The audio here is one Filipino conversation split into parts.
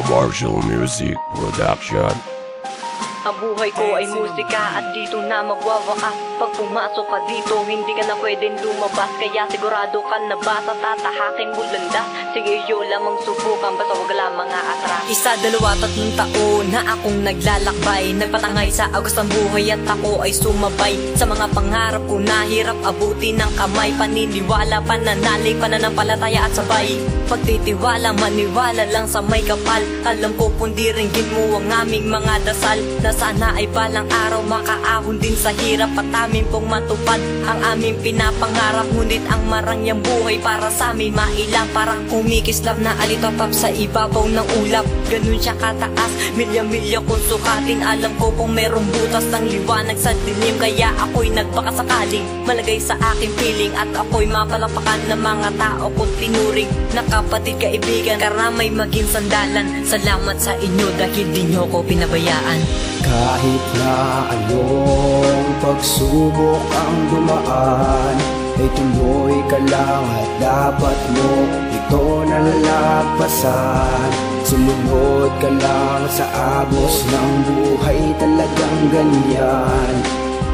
Marshall Music Production. Ang buhay ko ay musika at dito na magwawakas. Pag pumasok ka dito, hindi ka na pwedeng lumabas. Kaya sigurado ka na ba sa tatahakin mo landas? Sige yo lamang subukan, basta wag lamang aatras. 1, 2, 3 taon na akong naglalakbay, nagpatangay sa agos ng buhay at ako ay sumabay sa mga pangarap ko. Nahirap abutin ng kamay, paniniwala, pananalig, pananampalataya at sabay. Pagtitiwala, maniwala lang sa may kapal. Alam ko pundiringgin mo ang aming mga dasal, na sana ay balang araw makaahon din sa hirap at amin pong matupad ang aming pinapangarap. Ngunit ang marangyang buhay para sa amin mailang, parang kumikislap na alitapap sa ibabaw ng ulap. Ganun siya kataas, milya-milya kung sukatin. Alam ko pong merong butas ng liwanag sa dilim, kaya ako'y nagbakasakaling malagay sa aking piling. At ako'y mapalapakan ng mga tao kong tinuring na kapatid, kaibigan, karamay maging sandalan. Salamat sa inyo dahil di nyo ko pinabayaan. Kahit na anong pagsubok ang dumaan, ay tuloy ka lang at dapat mo ito nalagpasan. Sumunod ka lang sa agos ng buhay, talagang ganyan.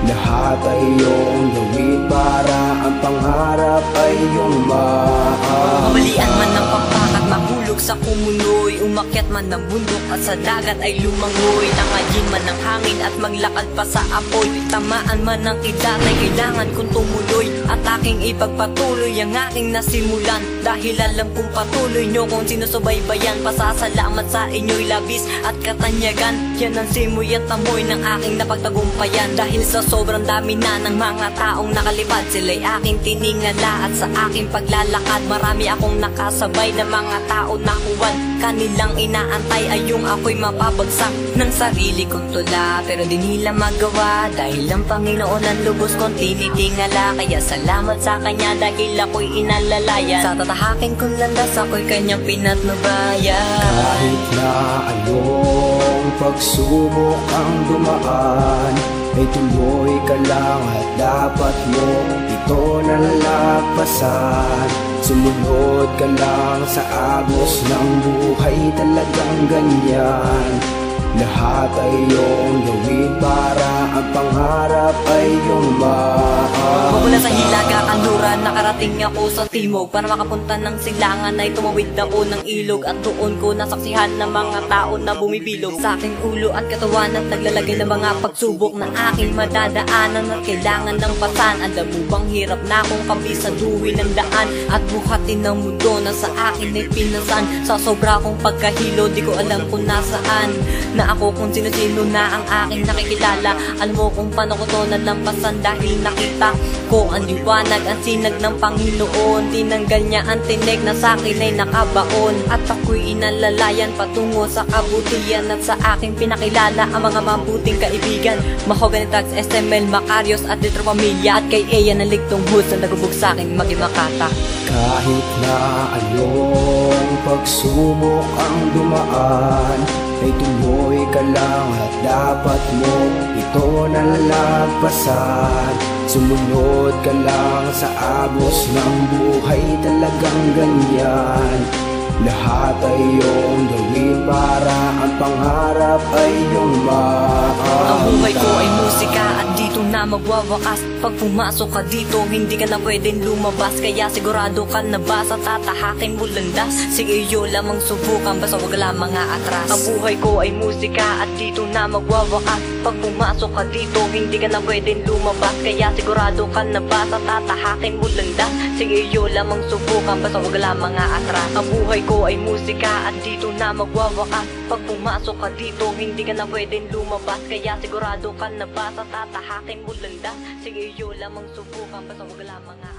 Lahat ay iyong gawin para ang pangarap ay iyong maabot. Mabalian man ng pagpakat, mahulog sa kumuloy, umakyat man ng bundok at sa dagat ay lumangoy. Tangayin man ng hangin at maglakad pa sa apoy, tamaan man ng kidatay, kailangan kong tumuloy at aking ipagpatuloy ang aking nasimulan. Dahil alam kong patuloy nyo kung sinusubaybayan, pasasalamat sa inyo'y labis at katanyagan. Yan ang simoy at amoy ng aking napagtagumpayan. Dahil sa sobrang dami na ng mga taong nakalipad, sila'y aking tiningala at sa aking paglalakad, marami akong nakasabay na mga tao na kuwan. Kanilang inaantay ay yung ako'y mapabagsak ng sarili kong tula, pero di nila magawa dahil ang Panginoon ang lubos kong tinitingala. Kaya salamat sa Kanya dahil ako'y inalalayan, sa tatahakin kong landas ako'y Kanyang pinatnubayan. Kahit na anong pagsubok ang dumaan, ay tuloy ka lang at dapat mo ito nalagpasan. Sumunod ka lang sa agos ng buhay, talagang ganyan. Lahat ay iyong gawin para ang pangarap ay iyong maabot. Mula sa Hilaga, Kanluran, nakarating ako sa Timog para makapunta ng silangan ay tumawid ako ng ilog. At doon ko nasaksihan ng mga tao na bumibilog sa aking ulo at katawan, at naglalagay ng mga pagsubok na aking madadaanan at kailangan ng pasan. Alam mo bang hirap na akong kabisaduhin ng daan at buhatin ng mundo na sa akin ay pinasan. Sa sobra kong pagkahilo, di ko alam kung nasaan na ako, kung sino-sino na ang aking nakikilala. Alam mo kung paano ko to nalampasan dahil nakita ko ang liwanag, ang sinag ng Panginoon. Tinanggal niya ang tinig na sa akin ay nakabaon, at ako'y inalalayan patungo sa kabutihan. At sa aking pinakilala ang mga mabuting kaibigan, Mahogany Tags, SML, Macarios at Litro Pamilya, at kay Eya na ligtong hus na nagubog sa akin maging makata. Kahit na anong pagsubok ang dumaan, ay tuloy ka lang at dapat mo ito nalagpasan. Sumunod ka lang sa agos ng buhay, talagang ganyan. Lahat ay iyong gawin para ang pangarap ay iyong maabot. Ang buhay ko ay musika at dito na magwawakas. Pag pumasok ka dito, hindi ka na pwedeng lumabas. Kaya sigurado ka na ba sa tatahakin mo landas? Sige yo lamang subukan, basta wag lamang aatras. Ang buhay ko ay musika at dito na magwawakas. Pag pumasok ka dito, hindi ka na pwedeng lumabas. Kaya sigurado ka na ba sa tatahakin mo landas? Sige yo lamang subukan, basta wag lamang aatras. Ang buhay ko ay musika at dito na magwawakas. Pag pumasok ka dito, hindi ka na pwedeng lumabas. Kaya sigurado ka na ba sa tatahakin mo landas? Sige yo lamang subukan, basta wag lamang aatras.